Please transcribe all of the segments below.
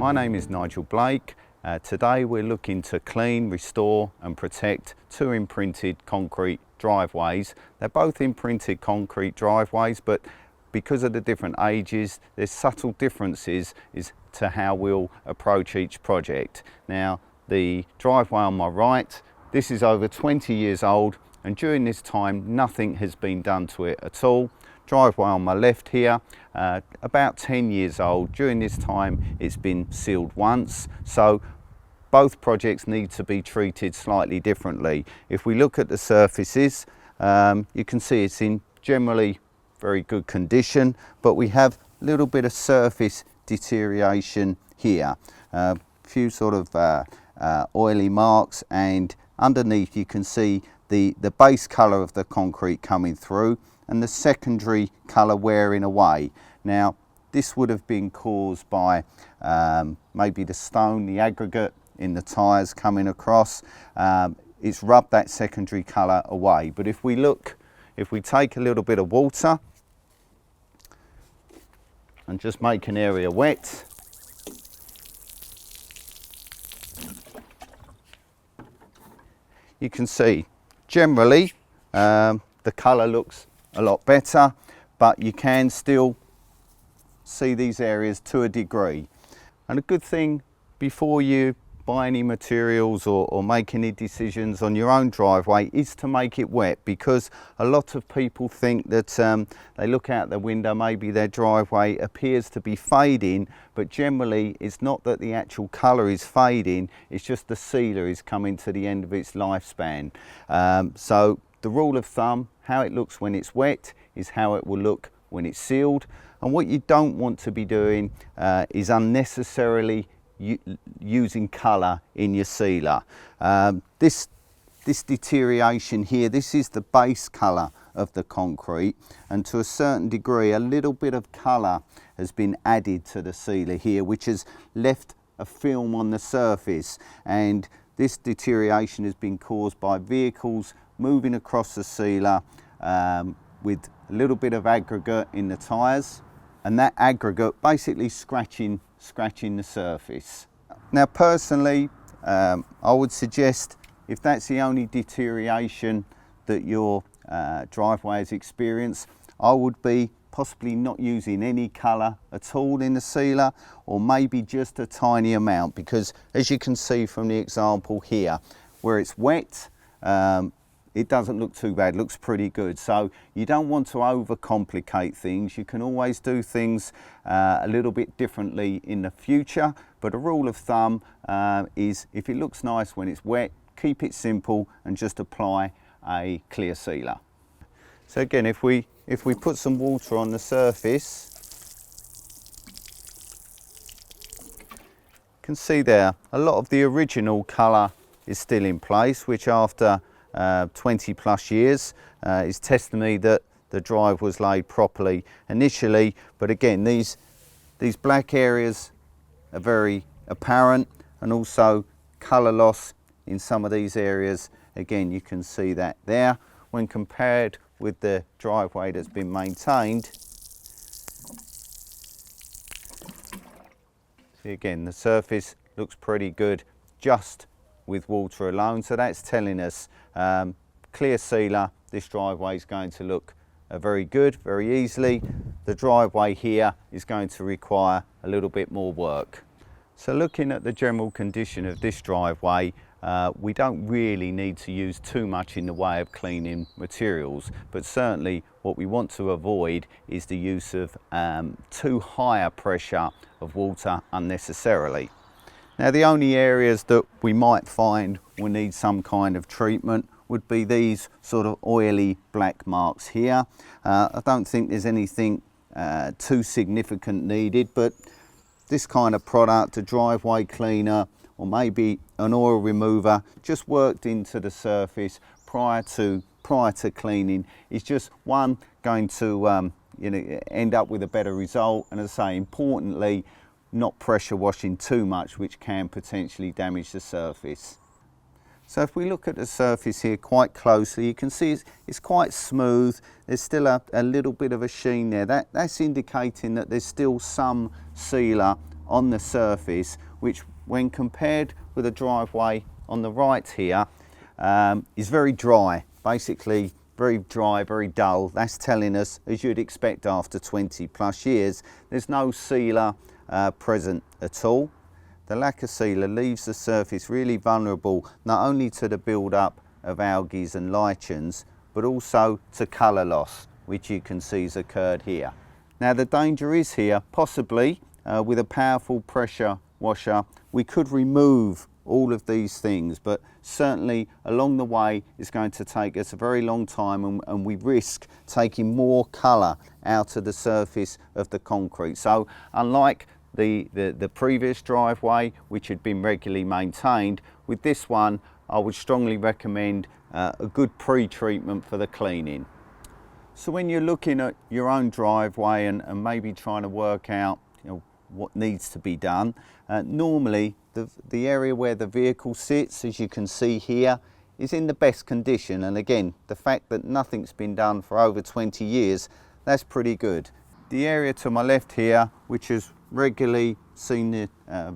My name is Nigel Blake. Today we're looking to clean, restore and protect two imprinted concrete driveways. They're both imprinted concrete driveways, but because of the different ages, there's subtle differences as to how we'll approach each project. Now, the driveway on my right, this is over 20 years old, and during this time nothing has been done to it at all. Driveway on my left here, about 10 years old. During this time it's been sealed once, so both projects need to be treated slightly differently. If we look at the surfaces, you can see it's in generally very good condition, but we have a little bit of surface deterioration here. A few sort of oily marks, and underneath you can see the base colour of the concrete coming through and the secondary colour wearing away. Now, this would have been caused by maybe the stone, the aggregate in the tyres coming across. It's rubbed that secondary colour away. But if we take a little bit of water and just make an area wet, you can see generally the colour looks a lot better, but you can still see these areas to a degree. And a good thing before you buy any materials or make any decisions on your own driveway is to make it wet, because a lot of people think that they look out the window, maybe their driveway appears to be fading, but generally it's not that the actual colour is fading, it's just the sealer is coming to the end of its lifespan. So the rule of thumb, how it looks when it's wet is how it will look when it's sealed. And what you don't want to be doing is unnecessarily using colour in your sealer. This deterioration here, this is the base colour of the concrete, and to a certain degree a little bit of colour has been added to the sealer here, which has left a film on the surface, and this deterioration has been caused by vehicles moving across the sealer with a little bit of aggregate in the tyres, and that aggregate basically scratching the surface. Now personally, I would suggest, if that's the only deterioration that your driveway has experienced, I would be possibly not using any colour at all in the sealer, or maybe just a tiny amount, because as you can see from the example here, where it's wet, it doesn't look too bad, it looks pretty good. So you don't want to overcomplicate things. You can always do things a little bit differently in the future, but a rule of thumb is if it looks nice when it's wet, keep it simple and just apply a clear sealer. So again, if we put some water on the surface, you can see there a lot of the original colour is still in place, which after 20 plus years is testimony that the drive was laid properly initially. But again, these black areas are very apparent, and also colour loss in some of these areas. Again, you can see that there when compared with the driveway that's been maintained. See, again, the surface looks pretty good just with water alone, so that's telling us clear sealer, this driveway is going to look very good, very easily. The driveway here is going to require a little bit more work. So looking at the general condition of this driveway, we don't really need to use too much in the way of cleaning materials, but certainly what we want to avoid is the use of too high a pressure of water unnecessarily. Now, the only areas that we might find will need some kind of treatment would be these sort of oily black marks here. I don't think there's anything too significant needed, but this kind of product, a driveway cleaner or maybe an oil remover, just worked into the surface prior to cleaning, is just going to end up with a better result, and as I say, importantly, not pressure washing too much, which can potentially damage the surface. So if we look at the surface here quite closely, you can see it's quite smooth. There's still a little bit of a sheen there. That's indicating that there's still some sealer on the surface, which when compared with the driveway on the right here, is very dry, basically very dry, very dull. That's telling us, as you'd expect after 20 plus years, there's no sealer present at all. The lack of sealer leaves the surface really vulnerable not only to the build-up of algae and lichens, but also to colour loss, which you can see has occurred here. Now the danger is here, possibly with a powerful pressure washer, we could remove all of these things, but certainly along the way it's going to take us a very long time, and we risk taking more colour out of the surface of the concrete. So unlike the previous driveway, which had been regularly maintained, with this one I would strongly recommend a good pre-treatment for the cleaning. So when you're looking at your own driveway and maybe trying to work out what needs to be done, normally the area where the vehicle sits, as you can see here, is in the best condition. And again, the fact that nothing's been done for over 20 years, that's pretty good. The area to my left here, which has regularly seen the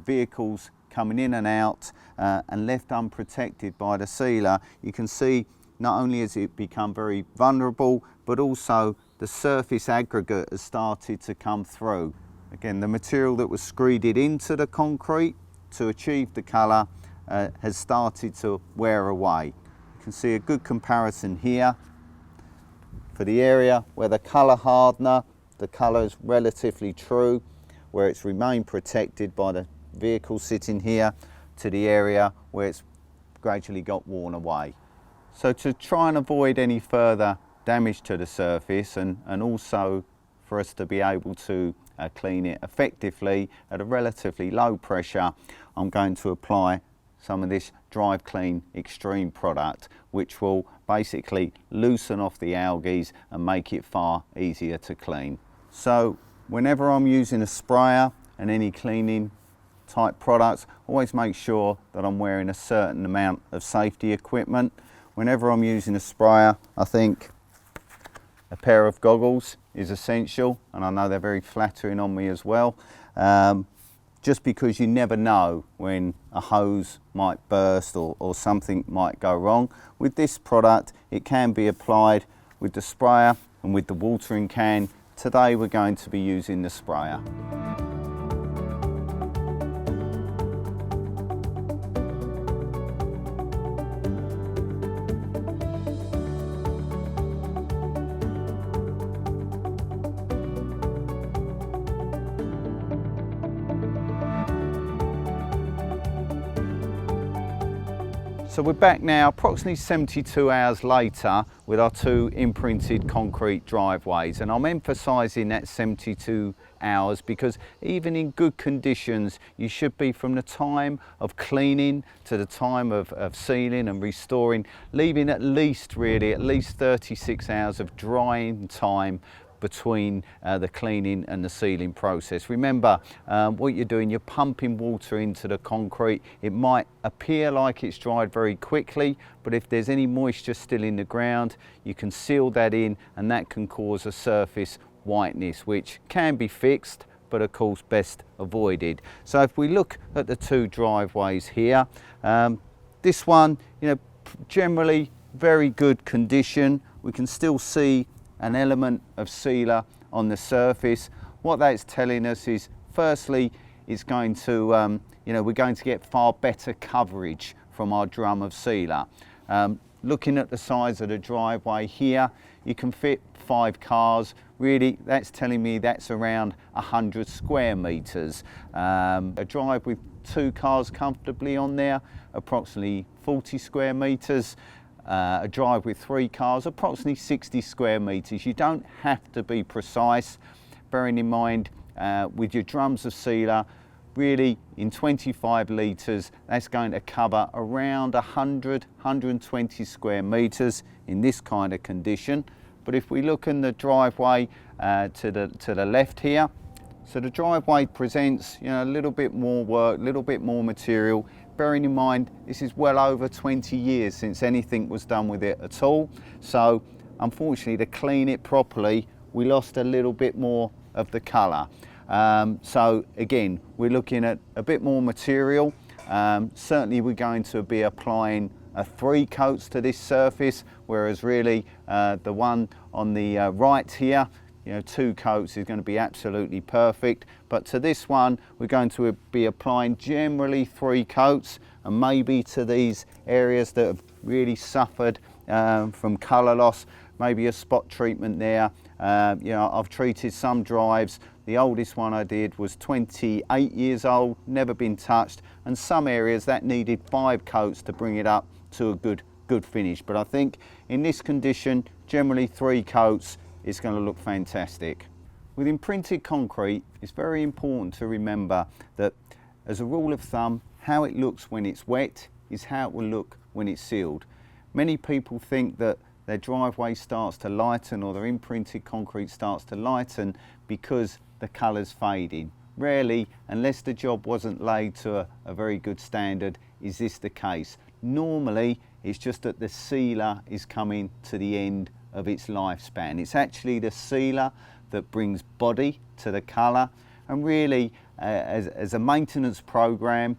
vehicles coming in and out and left unprotected by the sealer, you can see not only has it become very vulnerable, but also the surface aggregate has started to come through. Again, the material that was screeded into the concrete to achieve the colour has started to wear away. You can see a good comparison here for the area where the colour hardener, the colour is relatively true, where it's remained protected by the vehicle sitting here, to the area where it's gradually got worn away. So to try and avoid any further damage to the surface, and also for us to be able to clean it effectively at a relatively low pressure, I'm going to apply some of this Drive Clean Extreme product, which will basically loosen off the algae and make it far easier to clean. So whenever I'm using a sprayer and any cleaning type products, always make sure that I'm wearing a certain amount of safety equipment. Whenever I'm using a sprayer, I think a pair of goggles is essential, and I know they're very flattering on me as well, just because you never know when a hose might burst or something might go wrong. With this product, it can be applied with the sprayer and with the watering can. Today we're going to be using the sprayer. So we're back now approximately 72 hours later with our two imprinted concrete driveways, and I'm emphasising that 72 hours because even in good conditions you should be, from the time of cleaning to the time of sealing and restoring, leaving at least 36 hours of drying time between the cleaning and the sealing process. Remember, what you're doing, you're pumping water into the concrete. It might appear like it's dried very quickly, but if there's any moisture still in the ground, you can seal that in, and that can cause a surface whiteness, which can be fixed, but of course best avoided. So if we look at the two driveways here, this one, generally very good condition. We can still see an element of sealer on the surface. What that's telling us is, firstly, it's going to, we're going to get far better coverage from our drum of sealer. Looking at the size of the driveway here, you can fit 5 cars. Really, that's telling me that's around 100 square metres. A drive with 2 cars comfortably on there, approximately 40 square metres. A drive with 3 cars, approximately 60 square metres. You don't have to be precise, bearing in mind with your drums of sealer, really in 25 litres, that's going to cover around 120 square metres in this kind of condition. But if we look in the driveway to the left here, so the driveway presents a little bit more work, a little bit more material. Bearing in mind, this is well over 20 years since anything was done with it at all. So unfortunately, to clean it properly, we lost a little bit more of the colour. So again, we're looking at a bit more material. Certainly we're going to be applying 3 coats to this surface, whereas really the one on the right here, 2 coats is going to be absolutely perfect. But to this one, we're going to be applying generally 3 coats, and maybe to these areas that have really suffered from colour loss, maybe a spot treatment there. I've treated some drives. The oldest one I did was 28 years old, never been touched, and some areas that needed 5 coats to bring it up to a good finish. But I think in this condition, generally 3 coats is going to look fantastic. With imprinted concrete, it's very important to remember that, as a rule of thumb, how it looks when it's wet is how it will look when it's sealed. Many people think that their driveway starts to lighten or their imprinted concrete starts to lighten because the colour's fading. Rarely, unless the job wasn't laid to a very good standard, is this the case. Normally, it's just that the sealer is coming to the end of its lifespan. It's actually the sealer that brings body to the colour, and really as a maintenance program,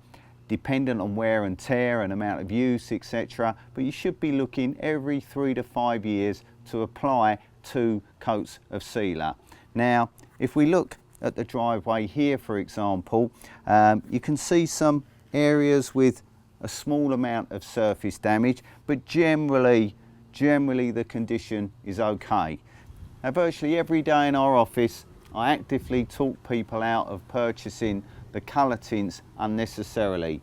dependent on wear and tear and amount of use, etc., but you should be looking every 3 to 5 years to apply 2 coats of sealer. Now, if we look at the driveway here, for example, you can see some areas with a small amount of surface damage, but generally the condition is okay. Now, virtually every day in our office, I actively talk people out of purchasing the colour tints unnecessarily.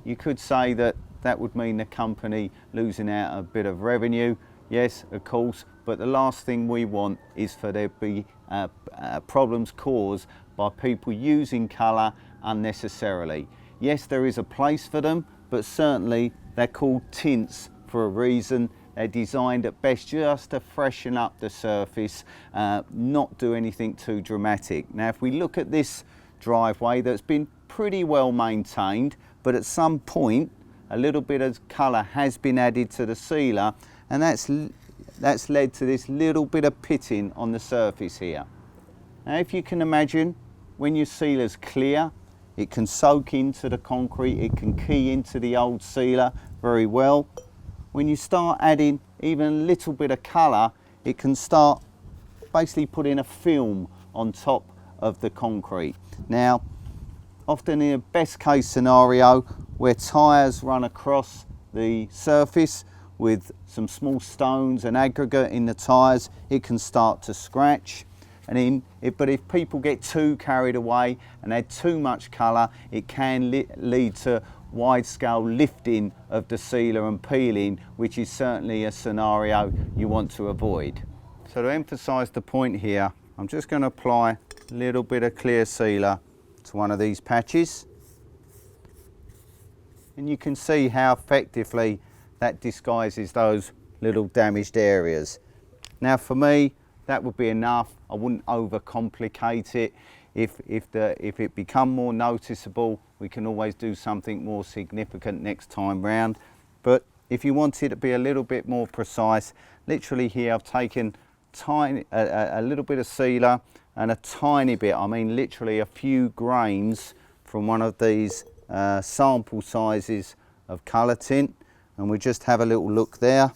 You could say that would mean the company losing out a bit of revenue. Yes, of course, but the last thing we want is for there to be problems caused by people using colour unnecessarily. Yes, there is a place for them, but certainly they're called tints for a reason. They're designed at best just to freshen up the surface, not do anything too dramatic. Now, if we look at this driveway that's been pretty well maintained, but at some point a little bit of colour has been added to the sealer, and that's led to this little bit of pitting on the surface here. Now, if you can imagine, when your sealer's clear, it can soak into the concrete, it can key into the old sealer very well. When you start adding even a little bit of colour, it can start basically putting a film on top of the concrete. Now, often in a best case scenario, where tyres run across the surface with some small stones and aggregate in the tyres, it can start to scratch. But if people get too carried away and add too much colour, it can lead to wide-scale lifting of the sealer and peeling, which is certainly a scenario you want to avoid. So to emphasise the point here, I'm just going to apply a little bit of clear sealer to one of these patches, and you can see how effectively that disguises those little damaged areas. Now, for me, that would be enough. I wouldn't overcomplicate it. If it become more noticeable, we can always do something more significant next time round. But if you want it to be a little bit more precise, literally here I've taken a little bit of sealer and a tiny bit, I mean literally a few grains from one of these sample sizes of colour tint, and we just have a little look there.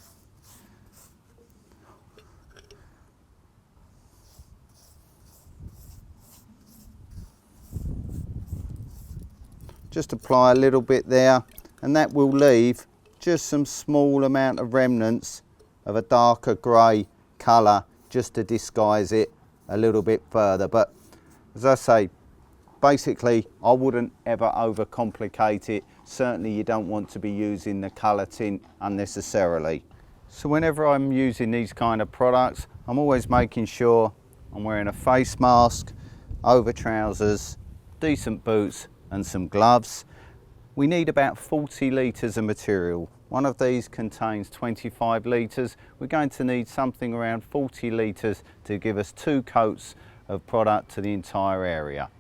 Just apply a little bit there, and that will leave just some small amount of remnants of a darker grey colour just to disguise it a little bit further. But as I say, basically I wouldn't ever overcomplicate it. Certainly you don't want to be using the colour tint unnecessarily. So whenever I'm using these kind of products, I'm always making sure I'm wearing a face mask, over trousers, decent boots and some gloves. We need about 40 litres of material. One of these contains 25 litres. We're going to need something around 40 litres to give us 2 coats of product to the entire area.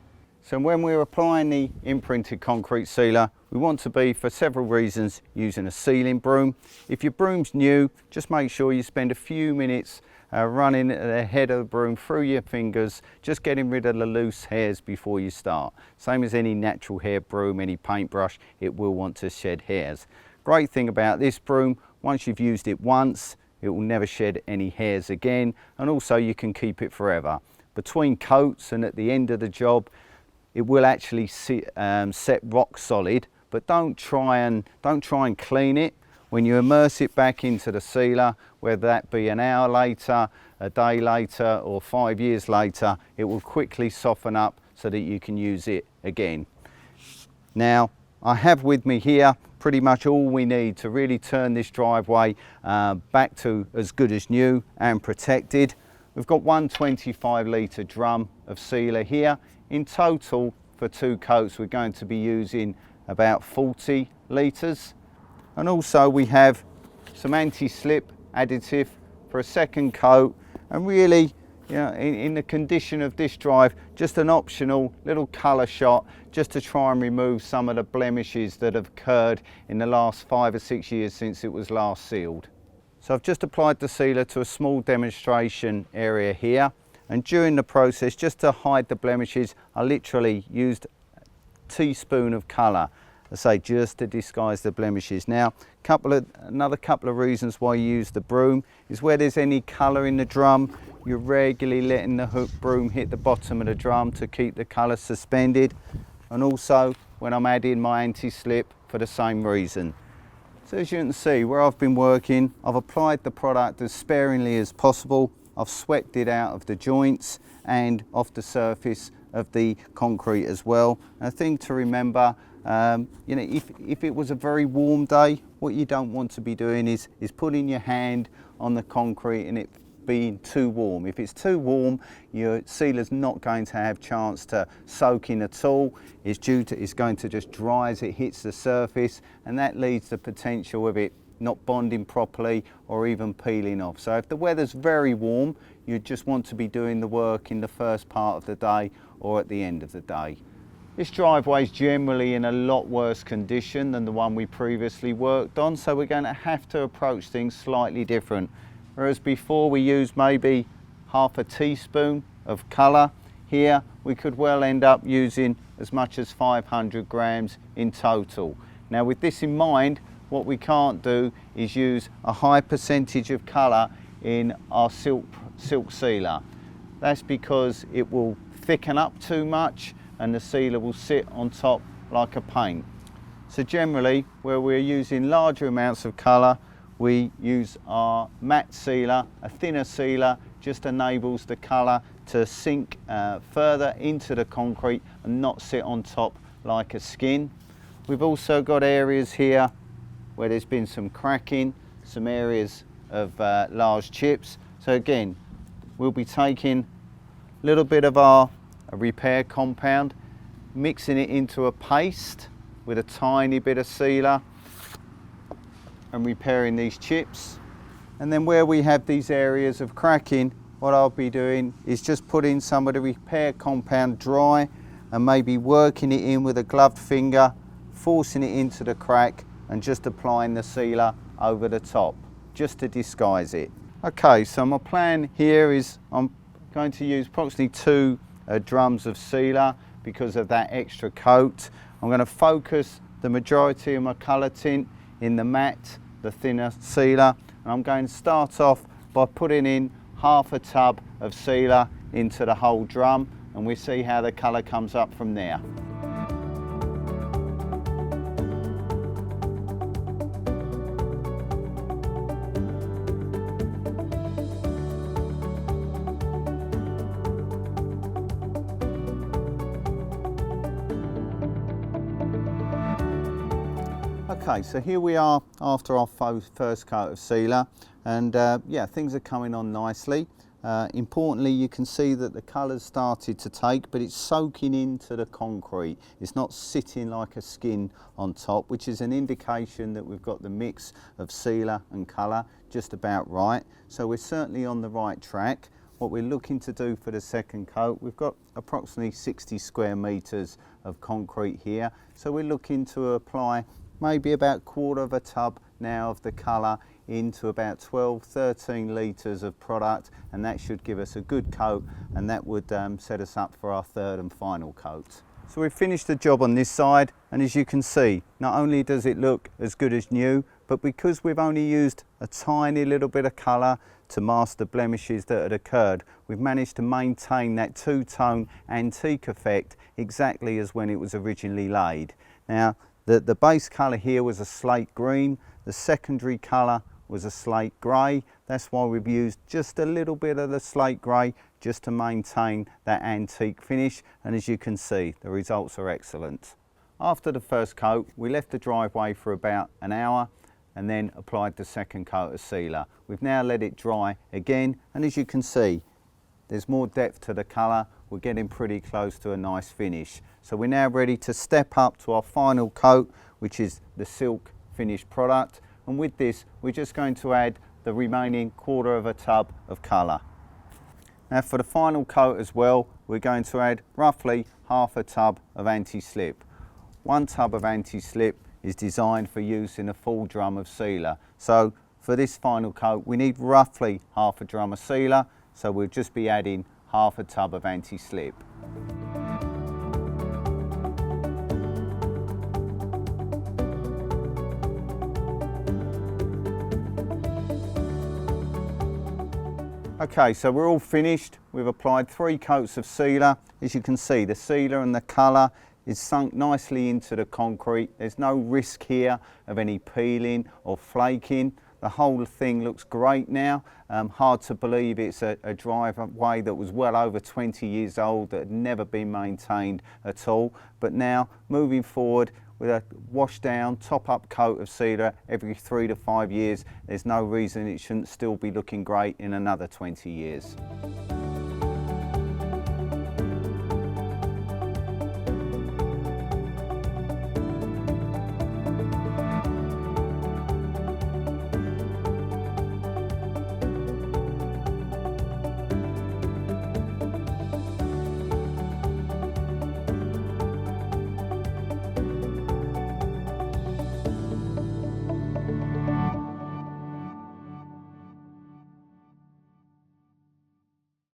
So when we're applying the imprinted concrete sealer, we want to be, for several reasons, using a sealing broom. If your broom's new, just make sure you spend a few minutes running at the head of the broom through your fingers, just getting rid of the loose hairs before you start. Same as any natural hair broom, any paintbrush, it will want to shed hairs. Great thing about this broom, once you've used it once, it will never shed any hairs again, and also you can keep it forever. Between coats and at the end of the job, it will actually set rock solid, but don't try and clean it. When you immerse it back into the sealer, whether that be an hour later, a day later, or 5 years later, it will quickly soften up so that you can use it again. Now, I have with me here pretty much all we need to really turn this driveway back to as good as new and protected. We've got one 25-litre drum of sealer here. In total, for 2 coats, we're going to be using about 40 litres. And also we have some anti-slip additive for a second coat. And really, you know, in the condition of this drive, just an optional little colour shot just to try and remove some of the blemishes that have occurred in the last 5 or 6 years since it was last sealed. So I've just applied the sealer to a small demonstration area here, and during the process, just to hide the blemishes, I literally used a teaspoon of colour, I say, just to disguise the blemishes. Now, another couple of reasons why you use the broom is where there's any colour in the drum, you're regularly letting the hook broom hit the bottom of the drum to keep the colour suspended, and also when I'm adding my anti-slip for the same reason. So as you can see, where I've been working, I've applied the product as sparingly as possible. I've swept it out of the joints and off the surface of the concrete as well. And a thing to remember, you know, if it was a very warm day, what you don't want to be doing is putting your hand on the concrete and it being too warm. If it's too warm, your sealer's not going to have chance to soak in at all. It's going to just dry as it hits the surface, and that leads to potential of it not bonding properly or even peeling off. So if the weather's very warm, you just want to be doing the work in the first part of the day or at the end of the day. This driveway is generally in a lot worse condition than the one we previously worked on, so we're going to have to approach things slightly different. Whereas before we used maybe half a teaspoon of colour, here we could well end up using as much as 500 grams in total. Now with this in mind, what we can't do is use a high percentage of colour in our silk sealer. That's because it will thicken up too much and the sealer will sit on top like a paint. So generally, where we're using larger amounts of colour, we use our matte sealer. A thinner sealer just enables the colour to sink further into the concrete and not sit on top like a skin. We've also got areas here where there's been some cracking, some areas of large chips. So again, we'll be taking a little bit of our repair compound, mixing it into a paste with a tiny bit of sealer, and repairing these chips. And then where we have these areas of cracking, what I'll be doing is just putting some of the repair compound dry and maybe working it in with a gloved finger, forcing it into the crack and just applying the sealer over the top just to disguise it. Okay, so my plan here is I'm going to use approximately 2 drums of sealer because of that extra coat. I'm going to focus the majority of my colour tint in the matte, the thinner sealer, and I'm going to start off by putting in half a tub of sealer into the whole drum, and we see how the colour comes up from there. Okay, so here we are after our first coat of sealer, and yeah, things are coming on nicely. Importantly, you can see that the colour's started to take, but it's soaking into the concrete. It's not sitting like a skin on top, which is an indication that we've got the mix of sealer and colour just about right. So we're certainly on the right track. What we're looking to do for the second coat, we've got approximately 60 square metres of concrete here. So we're looking to apply maybe about 1/4 of a tub now of the colour into about 12-13 litres of product, and that should give us a good coat, and that would set us up for our third and final coat. So we've finished the job on this side, and as you can see, not only does it look as good as new, but because we've only used a tiny little bit of colour to mask the blemishes that had occurred, we've managed to maintain that two-tone antique effect exactly as when it was originally laid. Now, the base colour here was a slate green, the secondary colour was a slate grey. That's why we've used just a little bit of the slate grey just to maintain that antique finish, and as you can see, the results are excellent. After the first coat, we left the driveway for about an hour and then applied the second coat of sealer. We've now let it dry again, and as you can see, there's more depth to the colour. We're getting pretty close to a nice finish. So we're now ready to step up to our final coat, which is the silk finished product. And with this, we're just going to add the remaining quarter of a tub of colour. Now for the final coat as well, we're going to add roughly half a tub of anti-slip. 1 tub of anti-slip is designed for use in a full drum of sealer. So for this final coat, we need roughly half a drum of sealer. So we'll just be adding half a tub of anti-slip. Okay, so we're all finished. We've applied 3 coats of sealer. As you can see, the sealer and the colour is sunk nicely into the concrete. There's no risk here of any peeling or flaking. The whole thing looks great now. Hard to believe it's a driveway that was well over 20 years old, that had never been maintained at all. But now, moving forward, with a wash down, top up coat of sealer every 3 to 5 years, there's no reason it shouldn't still be looking great in another 20 years.